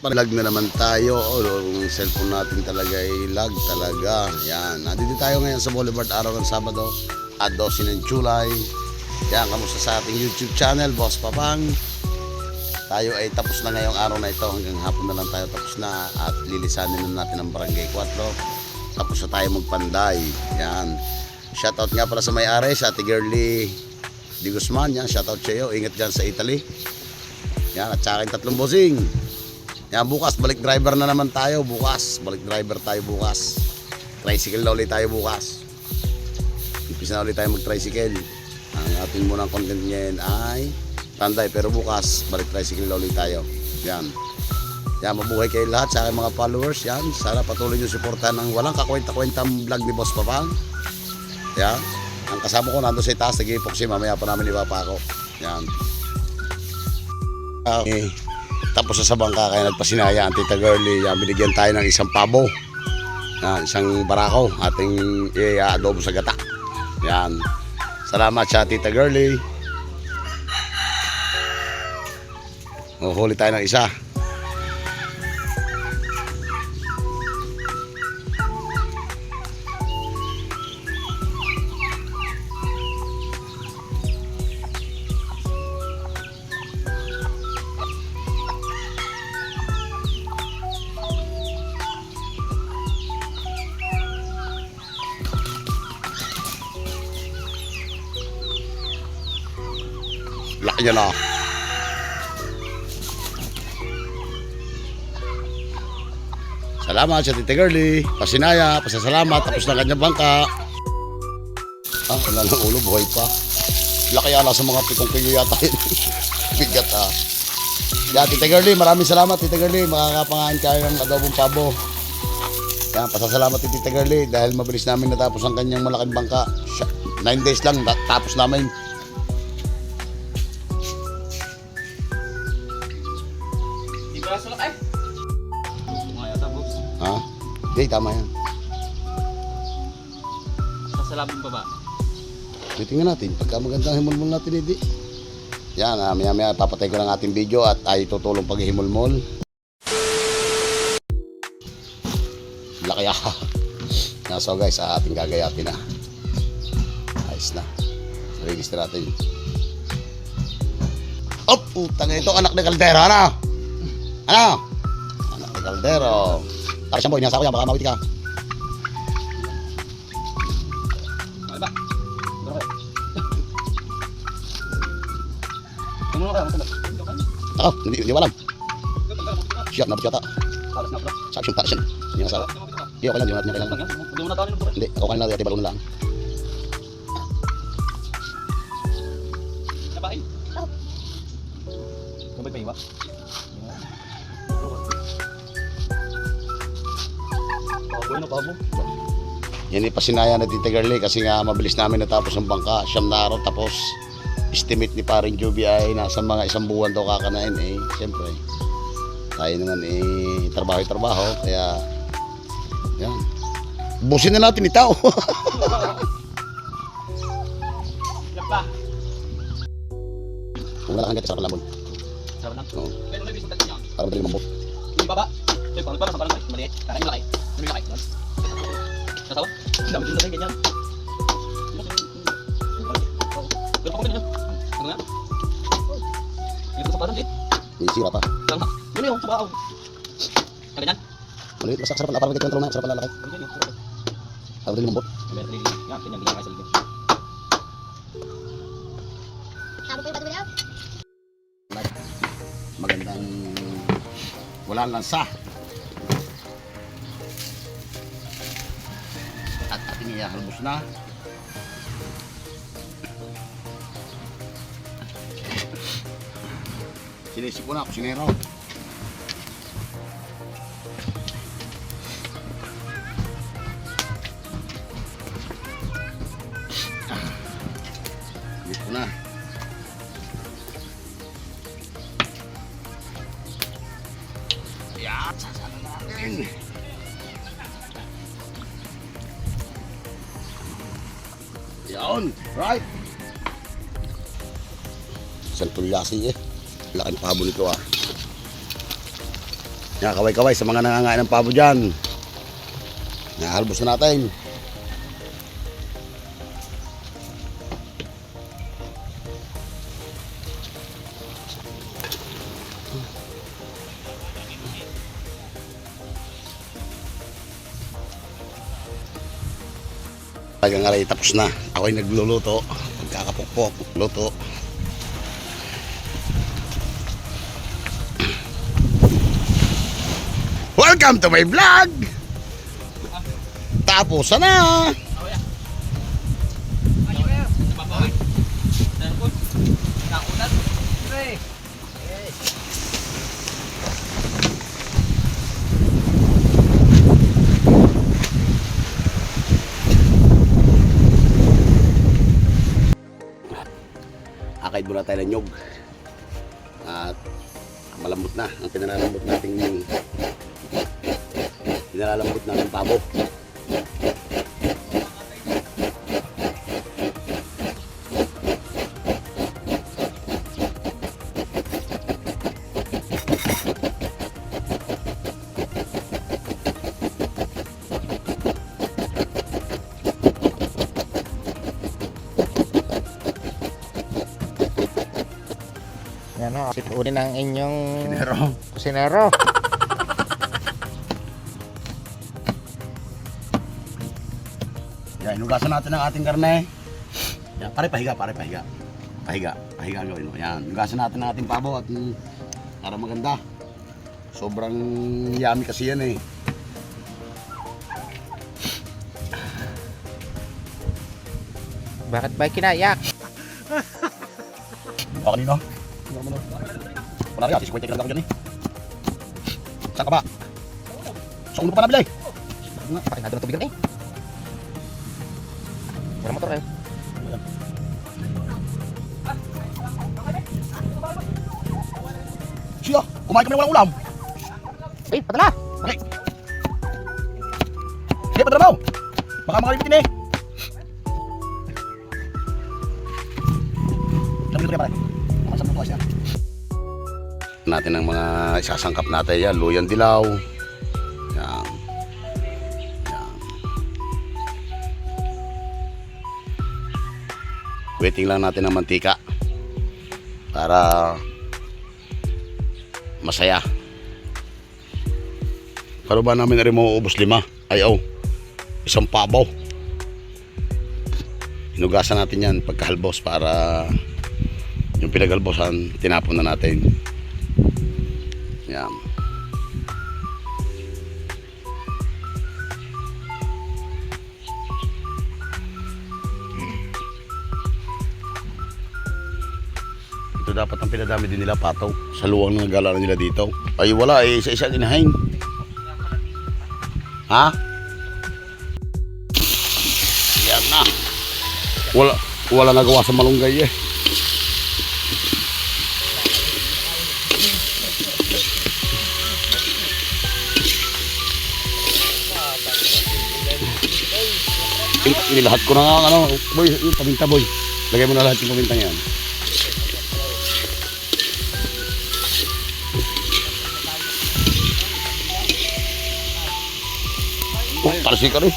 Lag na naman tayo. Yung cellphone natin talaga ay lag talaga. Yan. Nandito tayo ngayon sa Boulevard, araw ng Sabado at 12 ng July. Yan. Kamusta sa ating YouTube channel, Boss Papang? Tayo ay tapos na ngayong araw na ito. Hanggang hapon na lang tayo tapos na. At lilisanin na natin ang Barangay 4. Tapos na tayo magpanday. Yan. Shoutout nga pala sa may-ari, sa Ate Girlie Di Guzman. Yan. Shoutout sa iyo. Ingat dyan sa Italy. Yan. At sa akin tatlong bossing. Yan, bukas balik driver na naman tayo. Balik driver tayo bukas. Tricycle na ulit tayo bukas. Impis na ulit tayo mag-tricycle. Ang ating munang content ngayon ay Tanday, pero bukas balik tricycle na ulit tayo. Yan. Yan, mabuhay kayo lahat sa aking mga followers. Yan, sana patuloy nyo suportahan ng walang kakwenta-kwentang vlog ni Boss Papang. Yan. Ang kasama ko nandun sa itaas, nag-epoxy. Mamaya pa namin ibapa ako. Yan. Okay. Tapos sa bangka kaya nagpasinaya ang Tita Girlie. Yan, binigyan tayo ng isang pabo. Yan, isang barako. Ating i-adobo sa gata. Yan. Salamat sa Tita Girlie. Huli tayo ng isa. Laki niya na. Salamat sa Tita Girlie. Pasinaya, pasasalamat. Tapos na kanyang bangka. Wala ng ulo, buhay pa. Laki ala sa mga pitong kilo yata yun. Bigat Yan, Tita Girlie, maraming salamat Tita Girlie. Makakapangaan kayo ng adobong pabo. Yan, pasasalamat Tita Girlie dahil mabilis namin natapos ang kanyang malaking bangka. 9 days lang, tapos namin. Hindi, tama yan. Sasalamin pa ba? Titingnan natin. Pagka magandang himulmol natin, hindi. Yan, maya-maya papatay ko ng ating video at tayo tutulong paghihimulmol. Laki So guys, ating gagayatin na. Ayos na. Register natin. Oh, putang ito, anak ni Caldero. Ano? Anak ni Caldero. Tara siyang boy, nasa ako yan, baka mawiti ka. Ano ba? Tumulong ka, matulog. Ako, hindi walam. Siya, nabot yata. Talas na bro. Sabi siyang talas yan. Hindi nga sabi. Hindi, okay lang, hindi natin kailangan. Hindi mo na tawalin bro. Hindi, okay lang natin, ati balon na lang. Nabain. Gabay pa iwa. Bueno, pabo. Yan ipasinaya na Tita Girlie kasi nga mabilis namin natapos ang bangka. 9 na araw tapos estimate ni paring Juby ay nasa mga 1 buwan daw kakanain. Siyempre tayo naman trabaho kaya yan. Busin na natin itaw. Lapa. Kung wala kang gati, sarap ang labon. Sarap lang. Oo. Pero may bisong tagin yan. Para madaling mambot. Yung baba. Yung pang para sa parang maliit. Kakain malaki. Ano yung malaki? Nasawa? Dami din sa rin ganyan. Pero pa ko ganyan. Ano nga? Ito sa parang din. May sira pa. Lang ha. Yun yung sa baaw. Ganyan. Maliit, sarap ang parang control na, sarap ang lalaki. Ganyan yung. Para madaling mambot. Yan, ganyan kayo sa ligid. Tama po yung bato Magandang walang lansa. At ating ihahalbos na. Sinisip ko na, kusinero. Sinisip ko na. Yan, sasala natin. Yan, right. Isang tulyasi Laking pabo nito Yan, kaway-kaway sa mga nangangain ng pabo dyan. Nahalbos na natin. Talagang aray, tapos na. Ako'y nagluluto. Magkakapukpok. Luto. Welcome to my vlog! Tapos na! Akay muna tayo ng nyog. At malambot na ang pinalalambot nating pabo. Yan o, unin ang inyong Pero kusinero. yan, inugasan natin ang ating karne. Yan, pare pahiga. Pahiga gawin mo. Yan, inugasan natin ang ating pabo at para maganda. Sobrang yummy kasi yan eh. Bakit ba kinayak? O kanino? Wala rin, 50 ka lang ako dyan eh. Saan ka ba? Saan mo pa nabili? Bakit nado ng tubigan eh? Wala motor eh. Siya, kumain kami ng walang ulam. Eh, padala! Okay. Sige, padala mo. Baka makalimutin eh. Sabi ko pare. Masarap na siya. Natin ang mga isasangkap natin yan. Luyang dilaw. Yan. Yan. Waiting lang natin ng mantika. Para masaya. Pero ba namin na rin mauubos 5? Ayaw. Isang pabaw. Hinugasan natin yan pagkahalbos para yung pinaghalbosan tinapon na natin. Yan. Ito dapat ang pinadami din nila pataw sa luwang ng gala nila dito. Ay wala eh, isa-isa ginahain. Ha? Yan na. Wala nagawa sa malunggay eh. Nilahat ko na nga ano, boy, yung paminta boy. Lagay mo na lahat yung pamintang yan. Oh, talsi ka rin.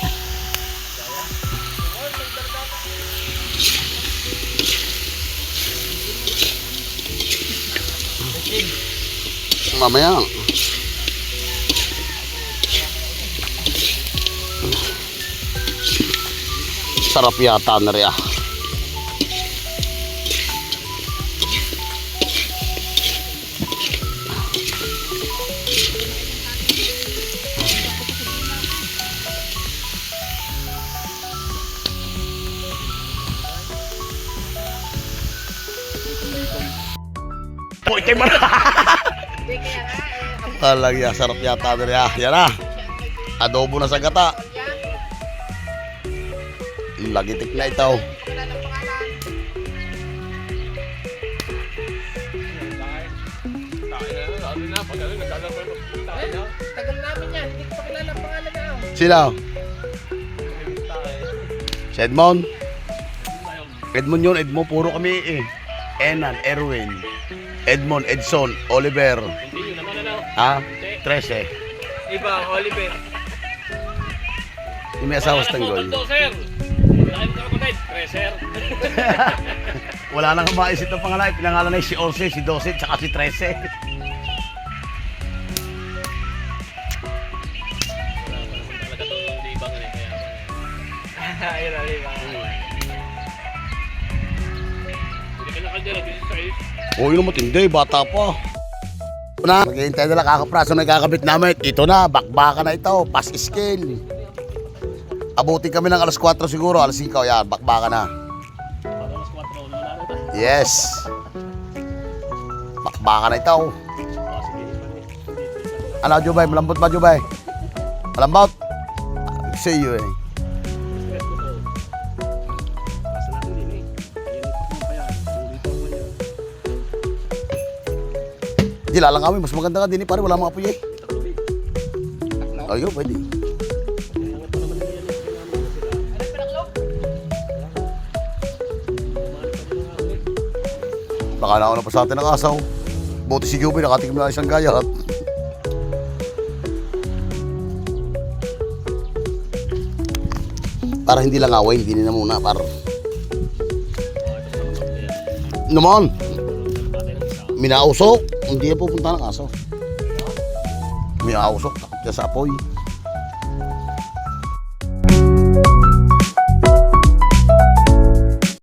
Mamaya. Sarap yata na rin ah. Uy, kayo ba na? Talaga, sarap yata na rin ah. Yan ah. Adobo na sa gata. Lagitik na ito. Tagal namin yan, hindi ko pa kilala ang pangalan na. Sino? Si Edmond? Edmond yun, Edmond, puro kami eh. Enan, Erwin, Edmond, Edson, Oliver. Ha? 13. Iba, Oliver. Yung may asawa sa Tanggol. Sir. Wala ka ko tayo, Treasure. Wala nang maisip ng pangalan. Pinangalan na si 11, si 12, tsaka si 13. Talaga to, hindi ibang rin kaya. Ayun, Oliver. Hindi ka nakaldera, this is size. O yun matindi, bata pa. Na, maghihintay na lang kakapraso na kakabit namin. Ito na, bakbaka na ito, pass scale. Abutin kami ng alas 4 siguro, alas 5, yan, bakbaka na. Alas 4, wala na ito. Yes. Bakbaka na ito. Ano, Jubay? Malambot ba, Jubay? Malambot? Say you eh. Di lalang kami, mas maganda ka din eh, pare, wala mga apoy eh. Ayun, pwede. Baka na ako na pa sa atin ng asaw. Buti si Jubay, nakatikim na isang gayat. Para hindi lang away, hindi na muna, par. Naman. Minausok. Hindi na pupunta ng aso. Minausok, takot niya sa apoy.